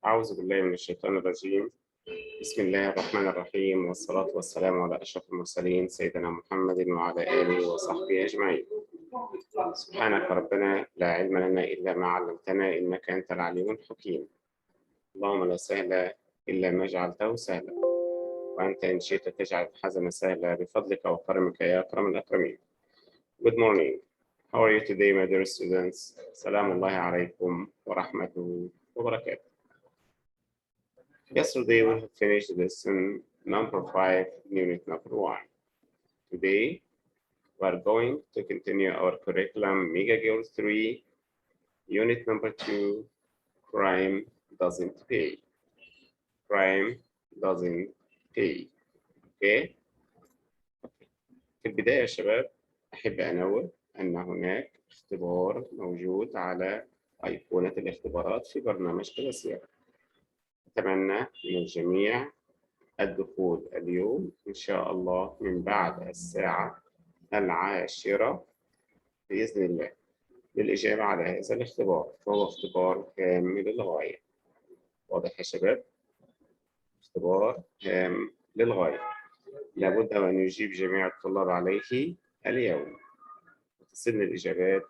أعوذ بالله من الشيطان الرجيم. بسم الله الرحمن الرحيم، والصلاة والسلام على أشرف المرسلين سيدنا محمد وعلى آله وصحبه أجمعين. سبحانك ربنا لا علم لنا إلا ما علمتنا إنك أنت العليم الحكيم. اللهم لا سهل إلا ما جعلته سهلا، وأنت إن شئت تجعل الحزن سهلا بفضلك وكرمك يا أكرم الأكرمين. Good morning. How are you today, my dear students? سلام الله عليكم ورحمته وبركاته. Yesterday we have finished lesson number 5, unit number 1. Today we are going to continue our curriculum Megagill 3, unit number 2, crime doesn't pay. Crime doesn't pay. Okay? في البداية يا شباب أحب أنوه أن هناك اختبار موجود على أيقونة الاختبارات في برنامج كلاسير. أتمنى من الجميع الدخول اليوم إن شاء الله من بعد الساعة 10 بإذن الله للإجابة على هذا الاختبار، فهو اختبار هام للغاية. واضح يا شباب؟ اختبار هام للغاية، لابد أن يجيب جميع الطلاب عليه اليوم وتصلني الإجابات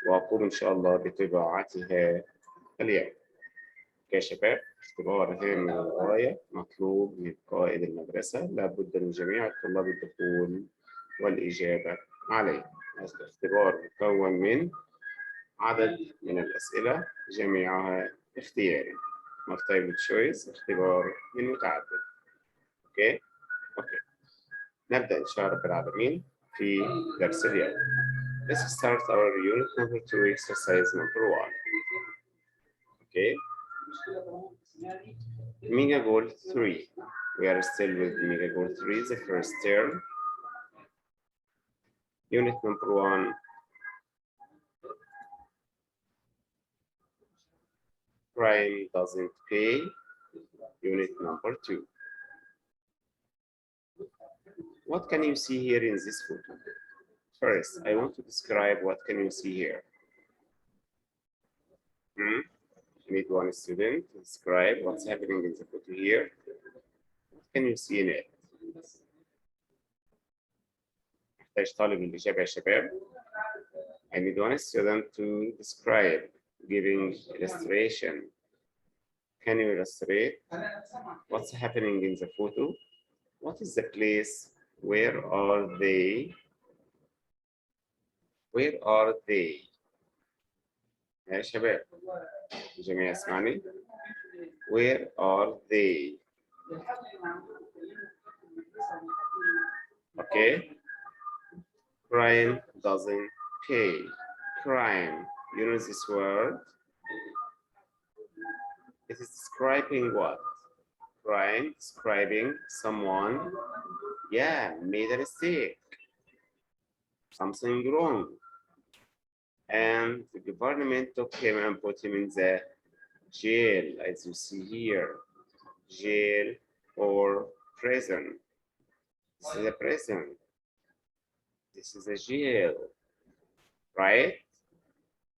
وأقوم إن شاء الله بطباعتها اليوم. يا شباب اختبار هام للغاية مطلوب من قائد المدرسة، لابد من جميع الطلاب الدخول والإجابة عليه. الاختبار مكون من عدد من الأسئلة جميعها اختياري. multiple choice، اختبار من متعدد. أوكي؟ نبدأ إن شاء الله رب العالمين في درس اليوم. Let's start our unit number 2, exercise number 1. Okay? Megagoal 3. We are still with Megagoal 3, the first term. Unit number 1. Crime doesn't pay. Unit number 2. What can you see here in this photo? First, I want to describe what can you see here. I need one student to describe what's happening in the photo here. What can you see in it? أحتاج طالب الإجابة يا شباب. I need one student to describe, giving illustration. Can you illustrate what's happening in the photo? What is the place? Where are they? Where are they? يا شباب الجميع اسمعني. Where are they? Okay. Crime doesn't pay. Crime. You know this word? It is describing what? Crime, describing someone, made a mistake. Something wrong. And the government took him and put him in the jail, as you see here. Jail or prison. This is a prison. This is a jail, right?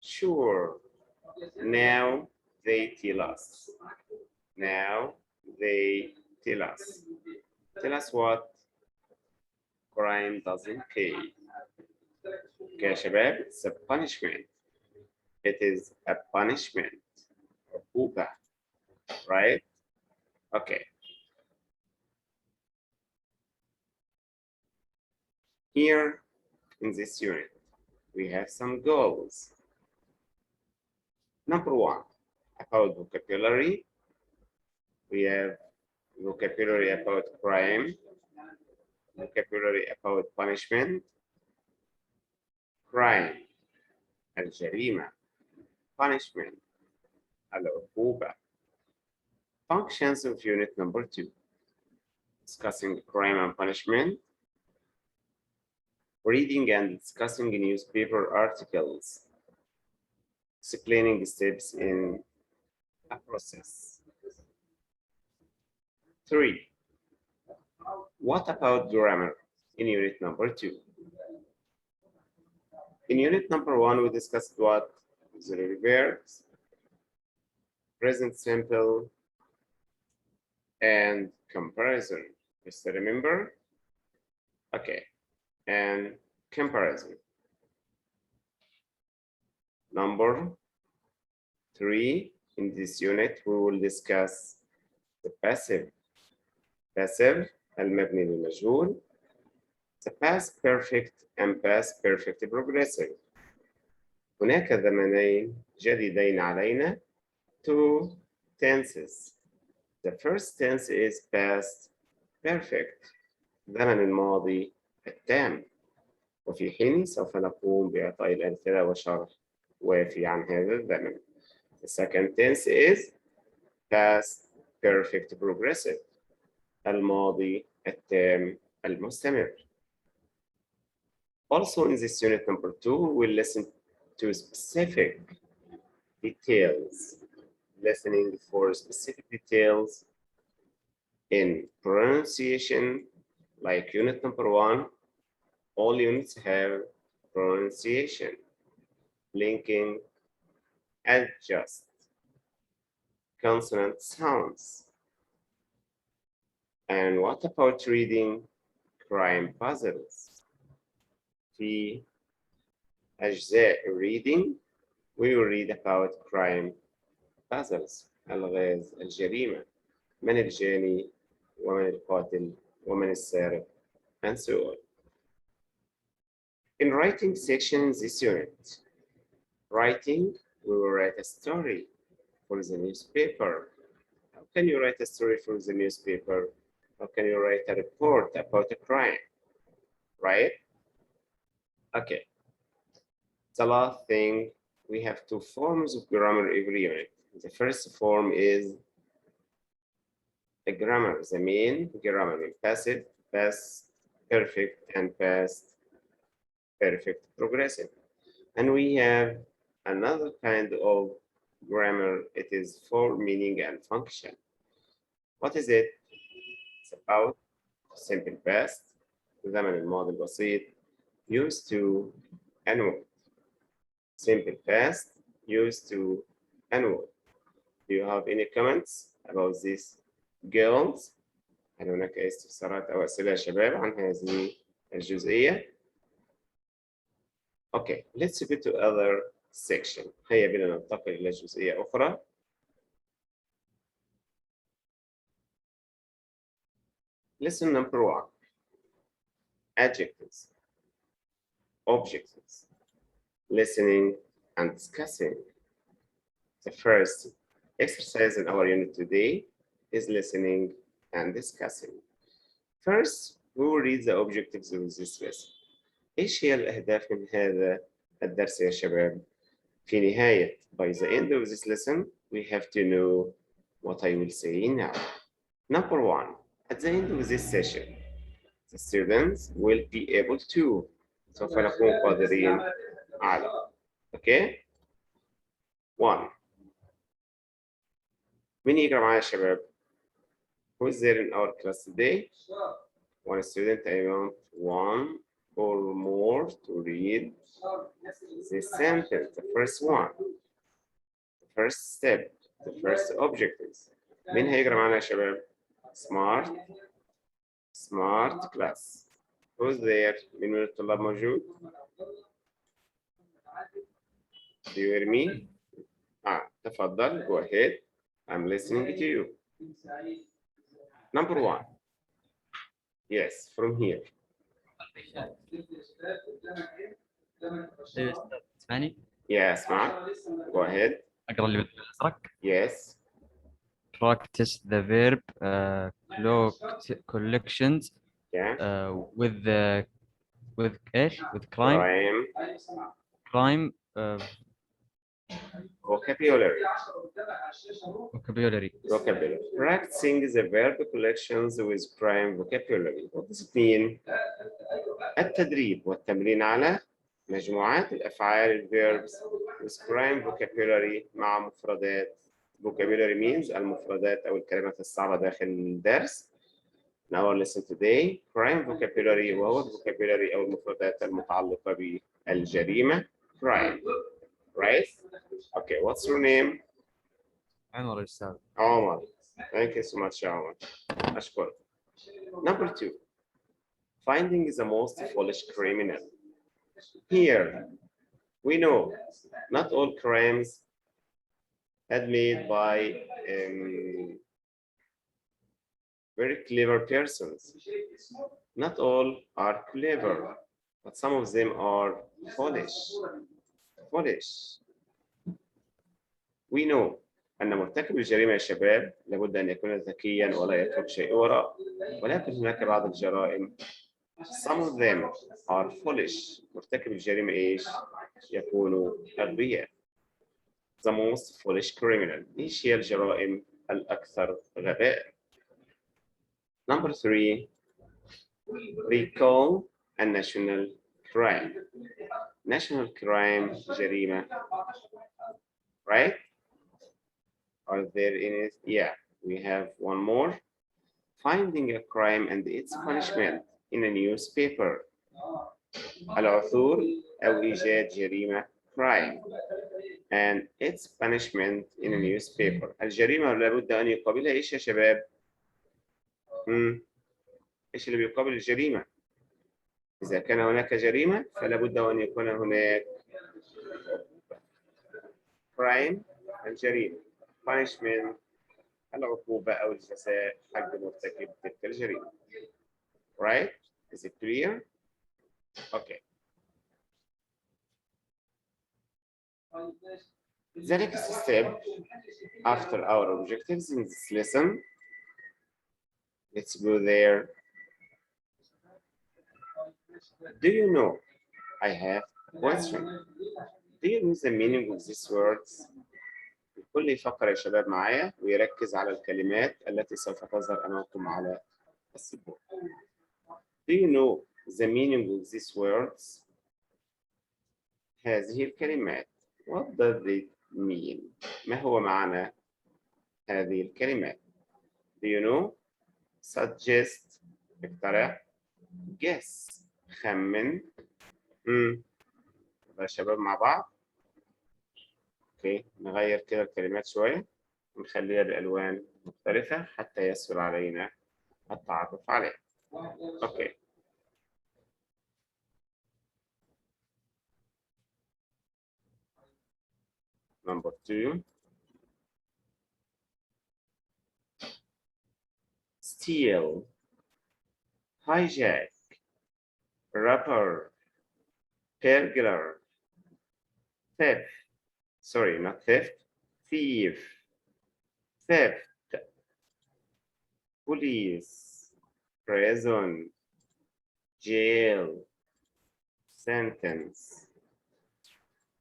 Sure. Now they tell us. Now they tell us. Tell us what? Crime doesn't pay. Okay, شباب, it's a punishment. It is a punishment. عقوبة, right? Okay. Here in this unit, we have some goals. Number 1, about vocabulary. We have vocabulary about crime, vocabulary about punishment, crime, الجريمة, punishment, العقوبة. Functions of unit number 2, discussing crime and punishment, reading and discussing newspaper articles, explaining steps in a process. 3, what about grammar in unit number 2? In unit number 1, we discussed what? Auxiliary verbs, present simple, and comparison. Just remember? Okay, and comparison. Number 3, in this unit, we will discuss the passive. Passive, المبني للمجهول. The past perfect and past perfect progressive. هناك زمنين جديدين علينا. 2 tenses. The first tense is past perfect. زمن الماضي التام. وفي حين سوف نقوم بإعطاء الأمثلة وشرح وافي عن هذا الزمن. The second tense is past perfect progressive. الماضي التام المستمر. Also in this unit number 2, we'll listen to specific details. Listening for specific details in pronunciation, like unit number 1. All units have pronunciation, linking, adjust, consonant sounds. And what about reading crime puzzles? في أجزاء reading, we will read about crime puzzles, ألغاز الجريمة. من الجاني ومن القاتل ومن السارق, and so on. In writing section in this unit, writing, we will write a story for the newspaper. How can you write a story for the newspaper? How can you write a report about a crime, right? Okay. The last thing, we have 2 forms of grammar every unit. The first form is the grammar, the main grammar in passive, past perfect, and past perfect progressive. And we have another kind of grammar. It is for meaning and function. What is it? It's about simple past, زمن الماضي البسيط, used to, and would. Simple past, used to, and would. Do you have any comments about this, girls؟ هل هناك أي استفسارات أو أسئلة يا شباب عن هذه الجزئية؟ Okay, let's go to other section. هيا بنا ننتقل إلى جزئية أخرى. Lesson number 1. Adjectives, objectives, listening and discussing. The first exercise in our unit today is listening and discussing. First, we will read the objectives of this lesson. إيش هي الأهداف من هذا الدرس يا شباب؟ في نهاية, by the end of this lesson, we have to know what I will say now. Number 1, at the end of this session, the students will be able to. سوف نكون قادرين على. Okay? 1. مين يقرأ معايا يا شباب؟ Who is there in our class today? One student, I want 1 or more to read this sentence, the first one, the first step, the first objectives. مين هيقرأ معانا يا شباب؟ Smart class. Who's there؟ مين من الطلاب موجود؟ Do you hear me? تفضل, go ahead. I'm listening to you. Number 1. Yes, from here. تسمعني؟ Yeah, smart. Go ahead. أقرأ اللي بالأزرق. Yes. Practice the verb collections Yeah. with إيش؟ with crime vocabulary. vocabulary. Practicing the verb collections with prime vocabulary. What does it mean? التدريب والتمرين على مجموعات الأفعال verbs with prime vocabulary مع مفردات. Vocabulary means المفردات أو الكلمات الصعبة داخل الدرس. In our lesson today, prime vocabulary وهو vocabulary أو المفردات المتعلقة بالجريمة. Crime. Right? Okay, what's your name? عمر أستاذ. عمر. Thank you so much يا عمر. أشكرك. Number 2. Finding the most foolish criminal. Here, we know not all crimes made by very clever persons. Not all are clever, but some of them are foolish. Foolish. We know أن مرتكب الجريمة يا شباب لابد أن يكون ذكيا ولا يترك شيء وراء، ولكن هناك بعض الجرائم some of them are foolish. مرتكب الجريمة إيش؟ يكونوا أغبياء. The most foolish criminal. إيش هي الجرائم الأكثر غباء؟ Number 3. Recall a national crime. National crime جريمة. Right? Are there any? Yeah, we have one more. Finding a crime and its punishment in a newspaper. العثور أو إيجاد جريمة crime and its punishment in a newspaper. الجريمة لابد أن يقابلها إيش يا شباب؟ إيش اللي بيقابل الجريمة؟ إذا كان هناك جريمة فلا بد أن يكون هناك crime الجريمة punishment العقوبة أو الجزاء حق مرتكب تلك الجريمة. Right? Is it clear? Okay. The next step after our objectives in this lesson, let's go there. Do you know? I have a question. Do you know the meaning of these words? الكل يفكر يا شباب معايا ويركز على الكلمات التي سوف تظهر أمامكم على السبورة. Do you know the meaning of these words? هذه الكلمات. What does it mean? ما هو معنى هذه الكلمات? Do you know? Suggest. اقترح. Guess. خمن. يا شباب مع بعض. اوكي نغير كده الكلمات شوية ونخليها بألوان مختلفة حتى يسهل علينا التعرف عليها. اوكي. Number 2. Steal, hijack, robber, burglar, theft. Sorry, not theft. Thief, theft, police, prison, jail, sentence.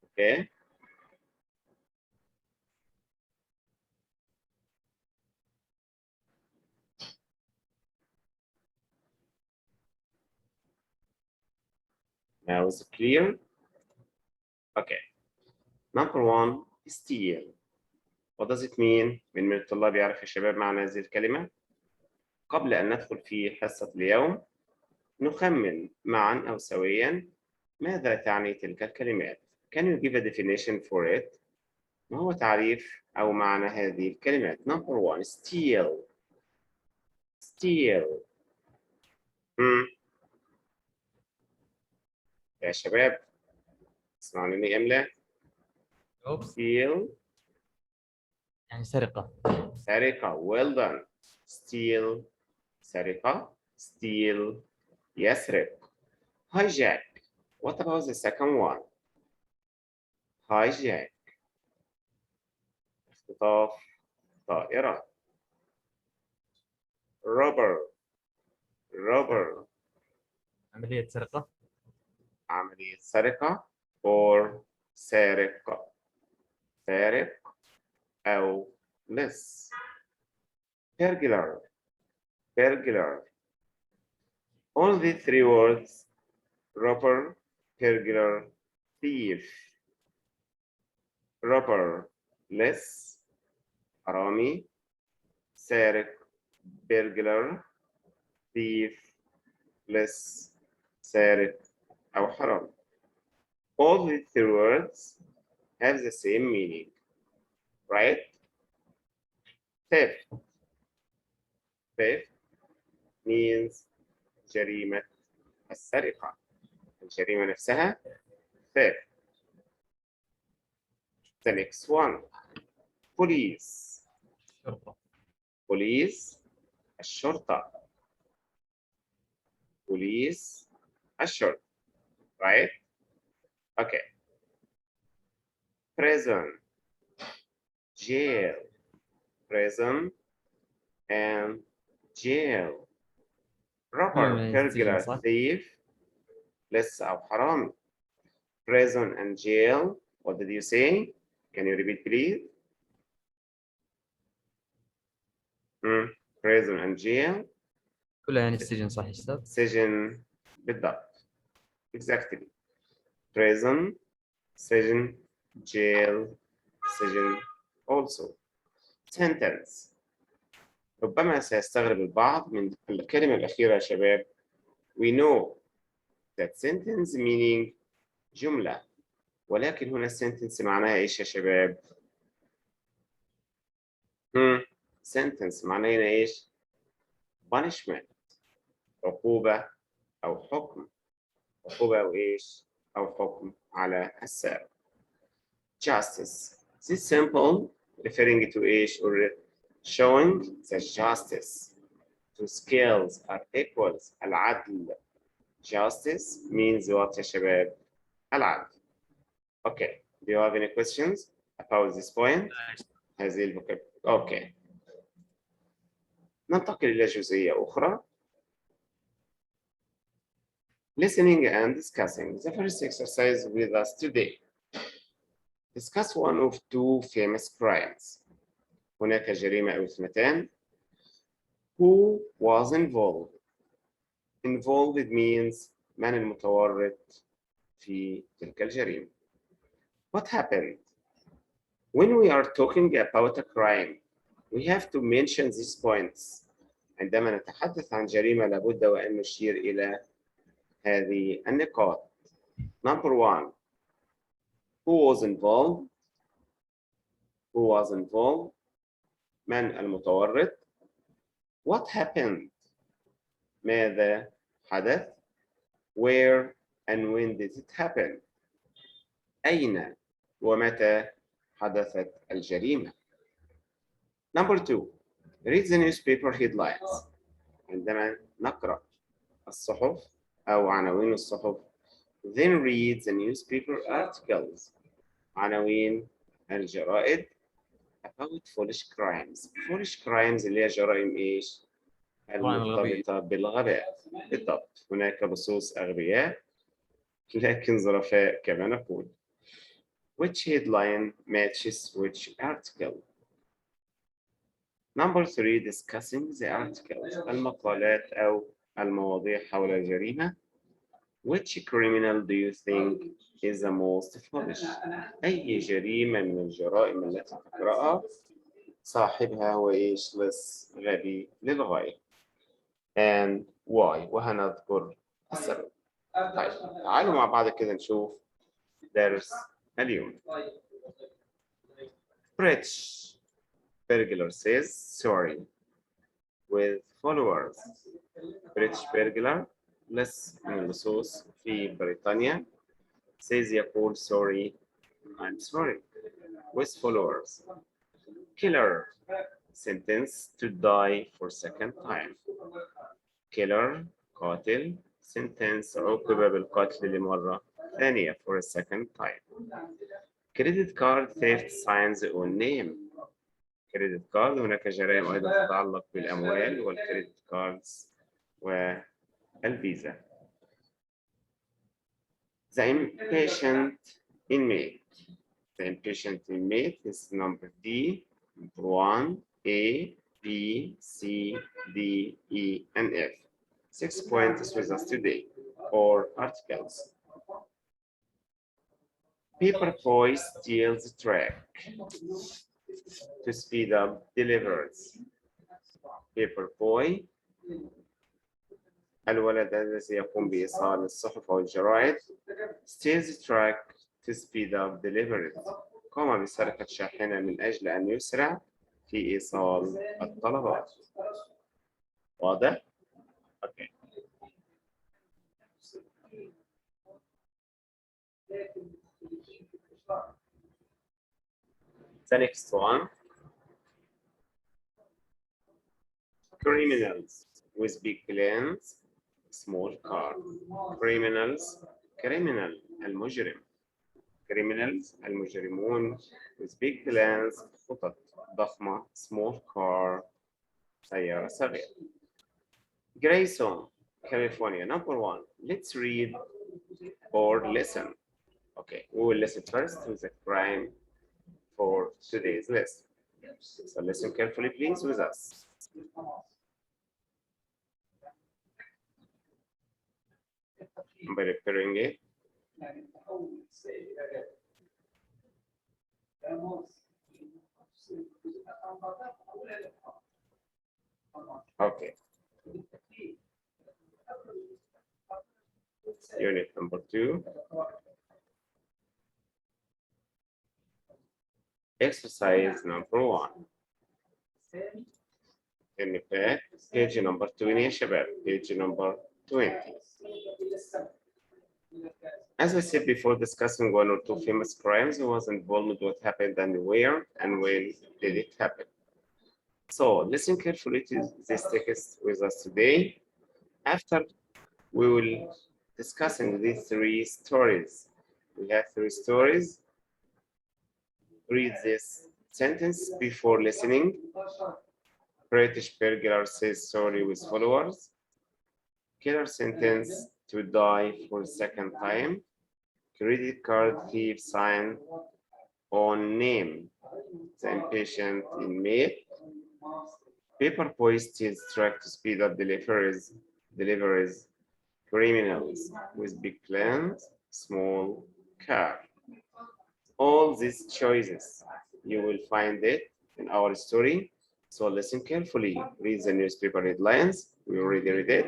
Okay. Now is it clear? Okay. Number 1, steal. What does it mean؟ من الطلاب يعرف يا شباب معنى هذه الكلمة؟ قبل أن ندخل في حصة اليوم نخمن معا أو سويا ماذا تعني تلك الكلمات؟ Can you give a definition for it؟ ما هو تعريف أو معنى هذه الكلمات؟ Number 1, steal. Steal. يا شباب اسمعوني إملا. Steal. يعني سرقة. سرقة. Well done. Steal. سرقة. Steal. يسرق. Hijack. What about the second one? Hijack. اختطاف طائرة. Robber. Robber. عملية سرقة. عملية سرقة or سارق. سارق أو لص. Burglar. Burglar. All these 3 words: robber, burglar, thief. Robber, لص. حرامي. سارق. burglar, thief, لص. سارق أو حرامي. All these 3 words have the same meaning, right? theft. Theft means جريمة السرقة. الجريمة نفسها theft. The next one, police. شرطة. police الشرطة. police الشرطة. right? Okay. Prison, jail. prison and jail. robber, من السجن، burglar, صح؟ thief لص أو حرامي. prison and jail. What did you say? Can you repeat, please? prison and jail. كلها يعني السجن، صح يا أستاذ؟ سجن بالضبط. Exactly. prison, سجن, jail, سجن also. sentence. ربما سيستغرب البعض من الكلمة الأخيرة يا شباب. We know that sentence meaning جملة، ولكن هنا sentence معناها إيش يا شباب؟ sentence معناها هنا إيش؟ punishment، عقوبة أو حكم. عقوبة أو إيش؟ أو حكم على السارق. justice. This simple referring to إيش؟ or showing that justice to scales are equals. العدل. justice means what يا شباب؟ العدل. Okay. Do you have any questions about this point? هذه الفكرة. Okay. ننتقل إلى جزئية أخرى. Listening and discussing. The first exercise with us today. Discuss one of two famous crimes. هناك جريمة أو اثنتان. Who was involved? Involved means من المتورط في تلك الجريمة. What happened? When we are talking about a crime, we have to mention these points. عندما نتحدث عن جريمة لابد وأن نشير إلى هذه النقاط. Number one, who was involved? Who was involved? من المتورط؟ What happened? ماذا حدث؟ Where and when did it happen? أين ومتى حدثت الجريمة؟ Number two, read the newspaper headlines. عندما نقرأ الصحف أو عناوين الصحف. Then read the newspaper articles. عناوين الجرائد about foolish crimes. Foolish crimes اللي هي جرائم إيش؟ المرتبطة بالغباء. بالضبط. هناك لصوص أغبياء لكن ظرفاء كما نقول. Which headline matches which article? Number three, discussing the articles. المقالات أو المواضيع حول الجريمة. Which criminal do you think is the most foolish? أي جريمة من الجرائم التي تقرأها صاحبها هو إيش؟ لص غبي للغاية. And why؟ وهنذكر السبب. طيب تعالوا مع بعض كده نشوف درس اليوم. British burglar says sorry with followers. British burglar لص من اللصوص في بريطانيا says يقول sorry I'm sorry with followers. Killer sentenced to die for second time. Killer قاتل sentence عوقب بالقتل لمرة ثانية for a second time. Credit card theft signs on name. Credit card هناك جرائم أيضا تتعلق بالأموال والكريدت كاردز والفيزا. The impatient inmate. The impatient inmate is number D. Number 1, A, B, C, D, E, and F. 6 points with us today, or articles. Paper boy steals track to speed up deliveries. Paper boy الولد الذي يقوم بإيصال الصحف أو الجرائد steals track to speed up deliveries. قام بسرقة شاحنة من أجل أن يسرع في إيصال الطلبات. واضح؟ Okay. The next one. Criminals with big plans, small car. Criminals, criminal, المجرم. Criminals, المجرمون with big plans, خطط ضخمة, small car, سيارة صغيرة. Grayson, California, number one. Let's read or listen. Okay, we will listen first to the crime for today's list. So listen carefully, please, with us. I'm preparing it. Okay. Unit number 2. Exercise number 1. In the back, page number 20 يا شباب, page number 20. As I said before, discussing one or two famous crimes, who was involved, what happened, and where and when did it happen. So listen carefully to this text with us today. After we will discussing these 3 stories. We have 3 stories. Read this sentence before listening. British burglar says sorry with followers. Killer sentenced to die for the 2nd time. Credit card thief sign on name. The impatient inmate. Paper boy steals truck to speed up deliveries. Criminals with big plans, small car. All these choices, you will find it in our story. So listen carefully. Read the newspaper headlines. We already read it.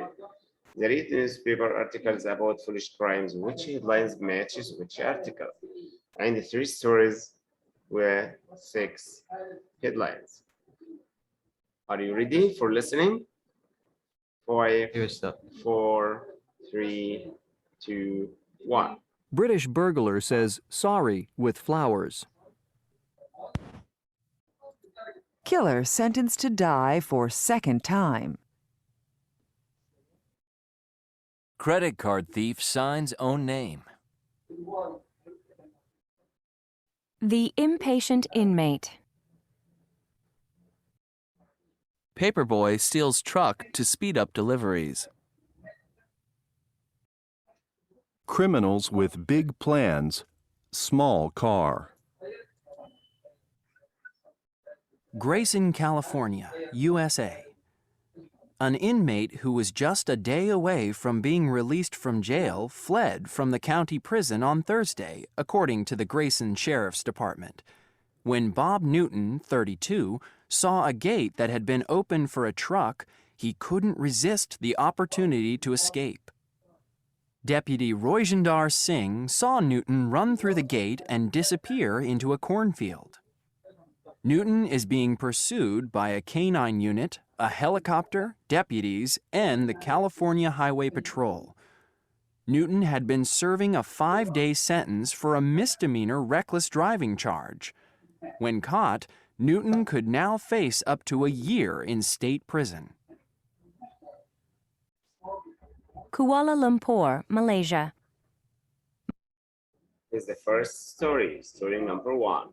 The read newspaper articles about foolish crimes. Which headlines matches which article? And the 3 stories were 6 headlines. Are you ready for listening? 5, Evet üstad. 4, 3, 2, 1. British burglar says sorry with flowers. Killer sentenced to die for 2nd time. Credit card thief signs own name. The impatient inmate. Paperboy steals truck to speed up deliveries. Criminals with big plans, small car. Grayson, California, USA. An inmate who was just a day away from being released from jail fled from the county prison on Thursday, according to the Grayson Sheriff's Department. When Bob Newton, 32, saw a gate that had been opened for a truck, he couldn't resist the opportunity to escape. Deputy Roijendar Singh saw Newton run through the gate and disappear into a cornfield. Newton is being pursued by a canine unit, a helicopter, deputies, and the California Highway Patrol. Newton had been serving a 5-day sentence for a misdemeanor reckless driving charge. When caught, Newton could now face up to a year in state prison. Kuala Lumpur, Malaysia. This is the first story, story number 1.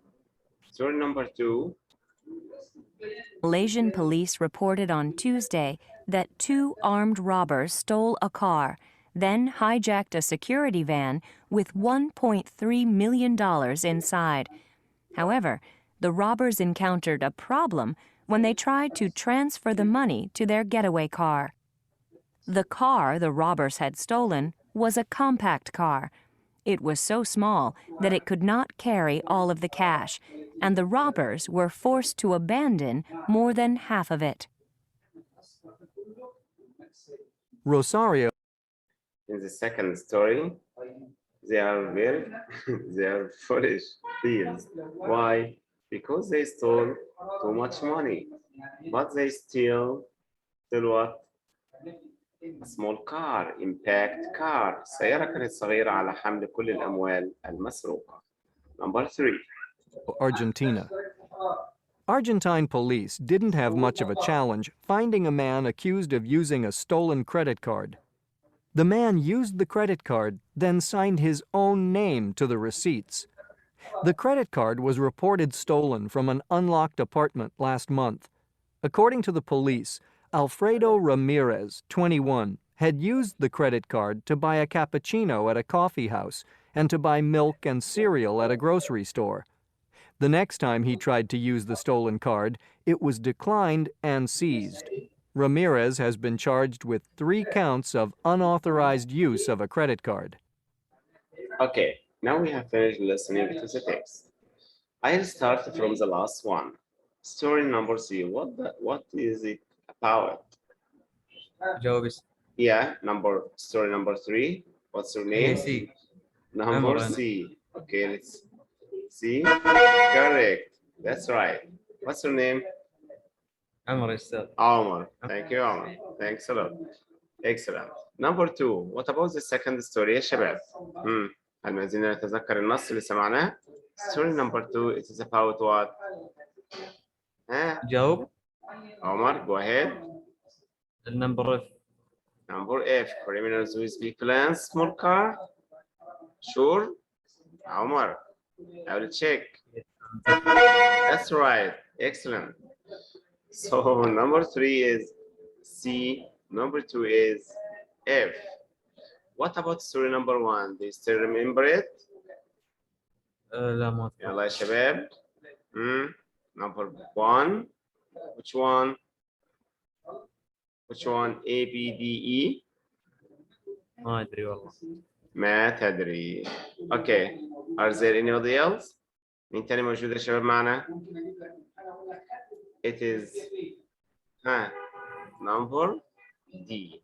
Story number 2. Malaysian police reported on Tuesday that 2 armed robbers stole a car, then hijacked a security van with $1.3 million inside. However, the robbers encountered a problem when they tried to transfer the money to their getaway car. The car the robbers had stolen was a compact car. It was so small that it could not carry all of the cash, and the robbers were forced to abandon more than half of it. Rosario. In the second story, they are foolish thieves. Why? Because they stole too much money. But they still what? A small car, impact car. السيارة كانت صغيرة على حمل كل الأموال المسروقة. Number 3. Argentina. Argentine police didn't have much of a challenge finding a man accused of using a stolen credit card. The man used the credit card, then signed his own name to the receipts. The credit card was reported stolen from an unlocked apartment last month. According to the police, Alfredo Ramirez, 21, had used the credit card to buy a cappuccino at a coffee house and to buy milk and cereal at a grocery store. The next time he tried to use the stolen card, it was declined and seized. Ramirez has been charged with 3 counts of unauthorized use of a credit card. Okay, now we have finished listening to the text. I'll start from the last one. Story number 3. What is it about? جاوب Yeah, story number 3. What's your name? سي. Number Amar. C. Okay, let's see. Correct. That's right. What's your name? عمر يا أستاذ. Omar. Thank you, Omar. Thanks a lot. Excellent. Number 2. What about the second story يا شباب؟ هل ما زلنا نتذكر النص اللي سمعناه؟ Story number 2. It is about what? جاوب. Omar, go ahead. النمبر F. Number F. Criminals with big plans, small car. Sure? Omar, I will check. That's right. Excellent. So number 3 is C. Number 2 is F. What about story number 1? Do you still remember it? لا ما أذكر. يلا يا شباب. Number 1. Which one? Which one? A, B, D, E? ما أدري والله. ما تدري. Okay. Are there anybody else? مين تاني موجود يا شباب معنا؟ It is number D.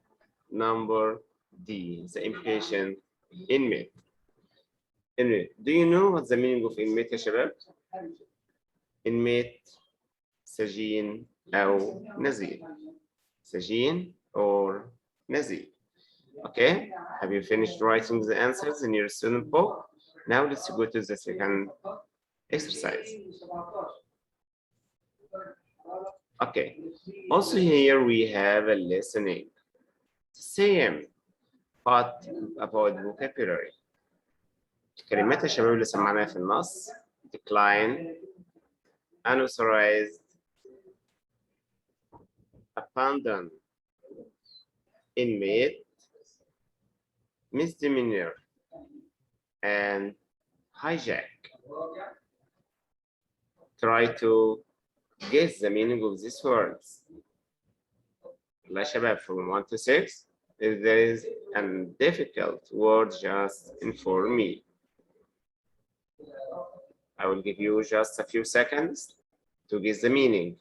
Number D. The impatient inmate. Inmate. Do you know what the meaning of inmate يا شباب؟ inmate سجين أو نزيل. سجين or نزيل. Okay, have you finished writing the answers in your student book? Now let's go to the second exercise. Okay, also here we have a listening. Same, but about vocabulary. كلمات يا شباب اللي سمعناها في النص: decline, unauthorized, abandon, inmate, misdemeanor, and hijack. Try to guess the meaning of these words. يلا شباب, from 1 to 6, if there is a difficult word, just inform me. I will give you just a few seconds to guess the meaning.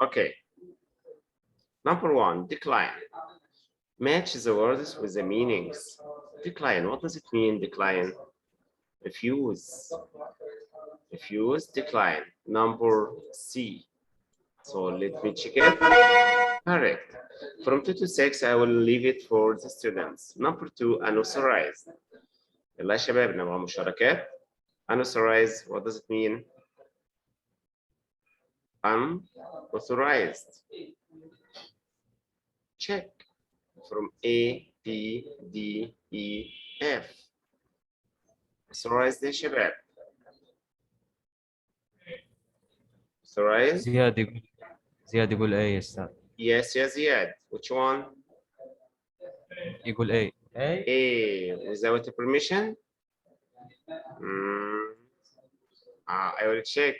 Okay. Number 1, decline. Match the words with the meanings. Decline, what does it mean, decline? Refuse. Refuse, decline. Number C. So let me check it. Correct. From 2 to 6, I will leave it for the students. Number 2, unauthorized. يلا يا شباب نبغى مشاركات. Unauthorized, what does it mean? Unauthorized. Check. From A, B, D, E, F. Authorized يا شباب. Authorized. زياد يقول A يا أستاذ. Yes, yes, Ziad. Which one? يقول A. A. Without permission? I will check.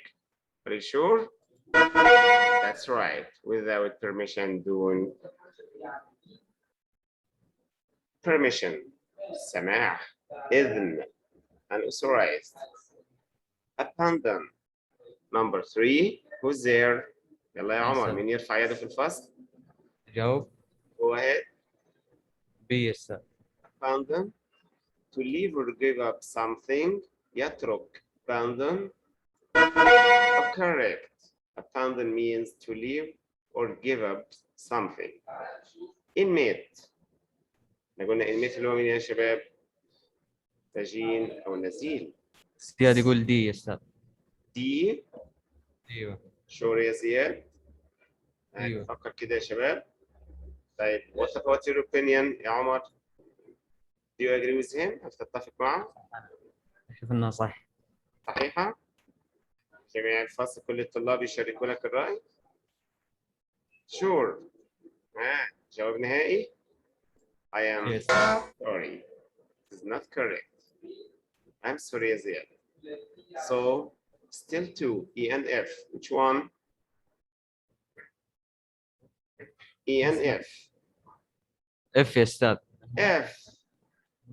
Are you sure? That's right. Without permission, doing permission. سماح. إذن. Unauthorized. Abandon. Number 3. Who's there? يلا يا عمر, مين يرفع يده في الفصل؟ جاوب Go ahead. B يا أستاذ. Abandon. To leave or give up something. يترك. Abandon. Correct. Abandon means to leave or give up something. Inmate. احنا قلنا inmate اللي هو مين يا شباب؟ سجين أو نزيل. زياد يقول D يا أستاذ. دي أيوه. شور يا زياد. أيوه. فكر كده يا شباب. طيب what's your opinion يا عمر؟ Do you agree with him؟ هل تتفق معه؟ أشوف إنها صح. صحيحة؟ جميع الفصل كل الطلاب يشاركونك الرأي؟ Sure. جواب نهائي؟ I am Yes. sorry. This is not correct. I'm sorry يا زياد. So still two, E and F. Which one? E and F. F يا أستاذ. F.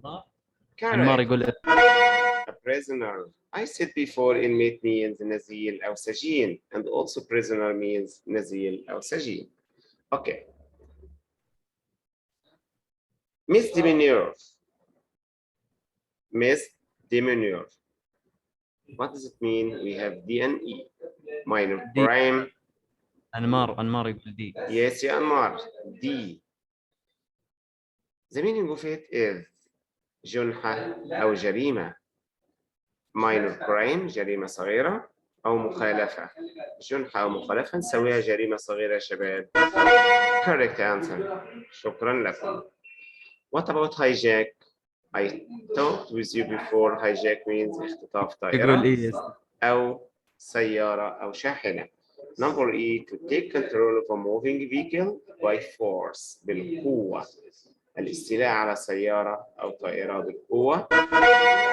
عمار Correct. يقول F. A prisoner. I said before inmate means نزيل أو سجين, and also prisoner means نزيل أو سجين. Okay. Misdemeanor. Misdemeanor. What does it mean? We have D and E. Minor D. crime. أنمار يقول D. Yes, يا أنمار. D. The meaning of it is جنحة أو جريمة. Minor crime جريمة صغيرة أو مخالفة. جنحة أو مخالفة نسويها جريمة صغيرة يا شباب. Correct answer. شكرا لكم. What about hijack? I talked with you before. Hijack means اختطاف يقول طائرة E يا أستاذ. أو سيارة أو شاحنة. Number E, to take control of a moving vehicle by force. بالقوة. الاستيلاء على سيارة أو طائرة بالقوة.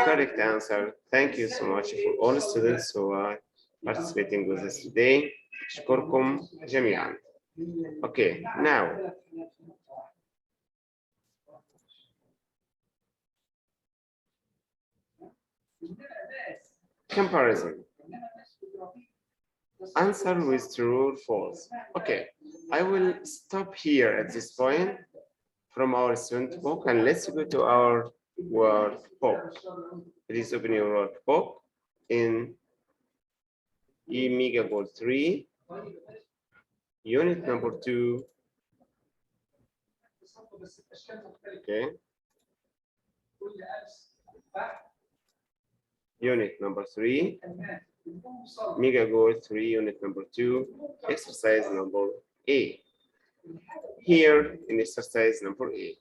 Correct answer. Thank you so much for all students who are participating with us today. أشكركم جميعا. Okay, now. Comparison. Answer with true or false. Okay, I will stop here at this point from our student book and let's go to our workbook. Please open your workbook in E-Mega Goal 3, unit number 2. Okay. Unit number 3, Mega Goal 3, unit number 2, exercise number A. Here in exercise number A.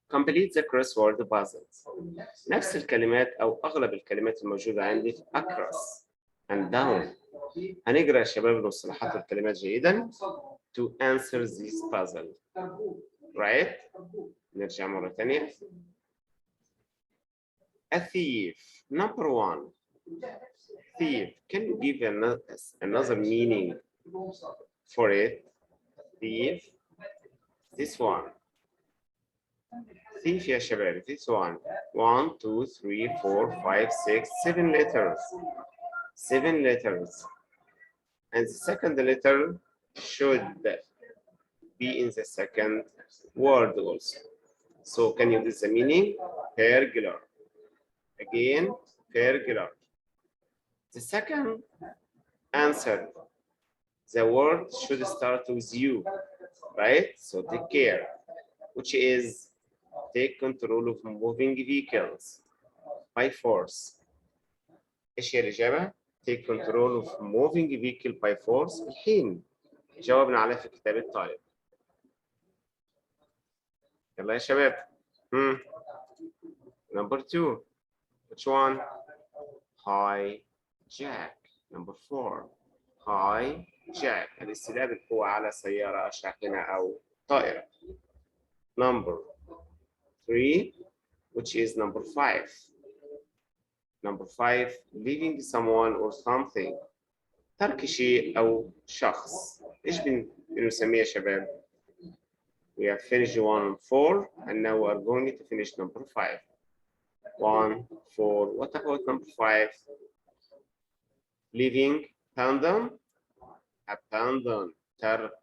Complete the crossword puzzles. نفس الكلمات أو أغلب الكلمات الموجودة عندي في across and down. هنقرأ يا شباب المصطلحات والكلمات جيدا to answer this puzzle. Right? نرجع مرة ثانية. A thief. Number 1. Thief. Can you give another meaning for it? Thief. This one. Thief يا شباب. This one. 1, 2, 3, 4, 5, 6, 7 letters. 7 letters. And the second letter should be in the second word also. So can you give the meaning? Burglar. Again, burglar. The second answer, the word should start with you, right? So take care, which is take control of moving vehicles by force. ايش هي الإجابة؟ Take control of moving vehicle by force. الحين جاوبنا عليه في كتاب الطالب. يلا يا شباب. Number 2. Which one? Hijack. Number 4. Hijack. الاستيلاء بالقوة على سيارة شاحنة أو طائرة. Number 3, which is number 5. Number 5, leaving someone or something. ترك شيء أو شخص. إيش بنسميه يا شباب؟ We have finished 1 and 4, and now we are going to finish number 5. 1 4. What about number 5? Leaving, abandon, ترك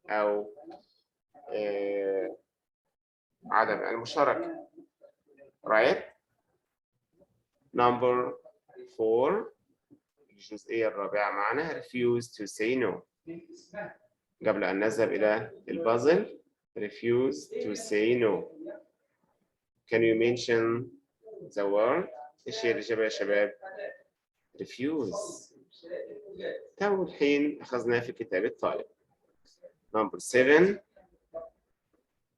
أو عدم المشاركة. Right? Number 4 الجزئية الرابعة معنا refuse to say no. قبل أن نذهب إلى البازل refuse to say no. Can you mention the word؟ إيش هي الإجابة يا شباب؟ refuse. تو الحين أخذناه في كتاب الطالب. Number 7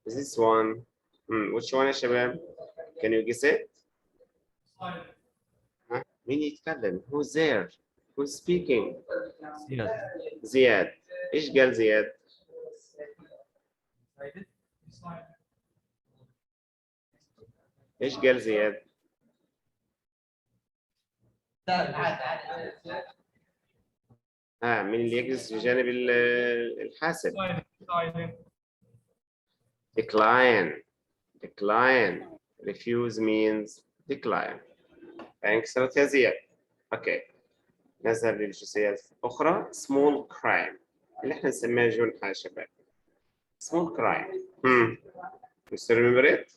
is this one. Which one يا شباب؟ Can you guess it؟ مين يتكلم؟ Who's there؟ Who's speaking؟ زياد. إيش قال زياد؟ إيش قال زياد؟ مين اللي يجلس بجانب الحاسب؟ Decline. Refuse means decline. Thanks يا زياد. Okay. نذهب للجزئية الأخرى. Small crime. اللي احنا نسميها جنحة يا شباب. Small crime. You still remember it?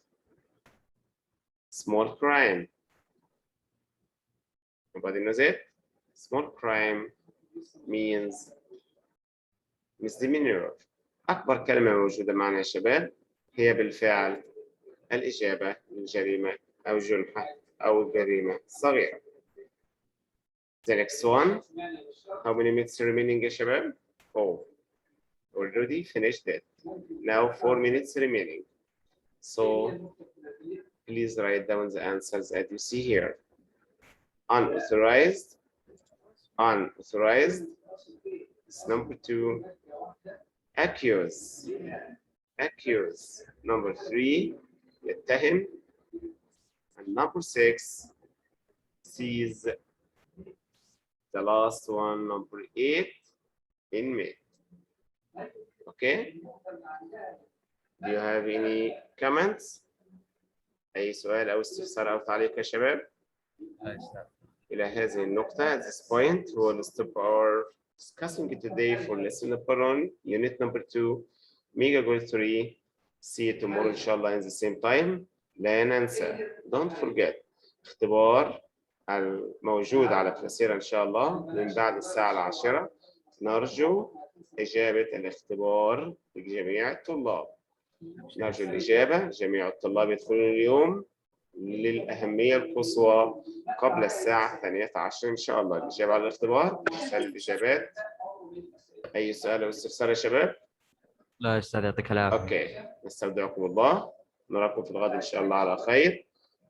Small crime. Nobody knows it? Small crime means misdemeanor. أكبر كلمة موجودة معنا يا شباب هي بالفعل الإجابة للجريمة أو جنحة أو الجريمة الصغيرة. The next one. How many minutes remaining يا شباب؟ 4. Already finished it. Now 4 minutes remaining. So please write down the answers that you see here. Unauthorized is number 2. Accuse. Number 3. يتهم. And number 6. Seize. The last one, number 8. Inmate. Okay. Do you have any comments؟ أي سؤال أو استفسار أو تعليق يا شباب؟ إلى هذه النقطة, at this point, we will stop our discussing today for lesson number 1, unit number 2, Mega Goal 3. See you tomorrow إن شاء الله in the same time. لا ننسى, don't forget, اختبار الموجود على كلاسيرا إن شاء الله من بعد الساعة 10. نرجو إجابة الاختبار لجميع الطلاب. نرجو الإجابة. جميع الطلاب يدخلون اليوم للأهمية القصوى قبل الساعة 12 إن شاء الله. الإجابة على الاختبار. نسأل الإجابات. أي سؤال أو استفسار يا شباب؟ لا يا أستاذ يعطيك العافية. أوكي. نستودعكم الله. نراكم في الغد إن شاء الله على خير.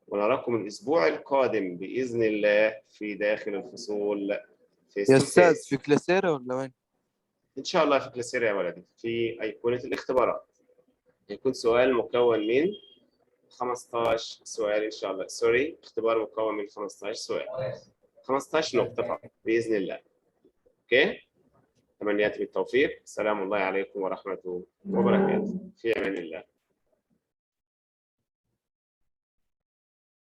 ونراكم الأسبوع القادم بإذن الله في داخل الفصول. يا أستاذ في كلاسيرا ولا وين؟ إن شاء الله في كلاسيرا يا ولدي. في أيقونة الاختبارات. يكون سؤال مكون من 15 سؤال إن شاء الله. سوري، اختبار مكون من 15 سؤال. 15 نقطة فقط بإذن الله. أوكي؟ تمنياتي بالتوفيق. السلام الله عليكم ورحمة الله وبركاته. في أمان الله.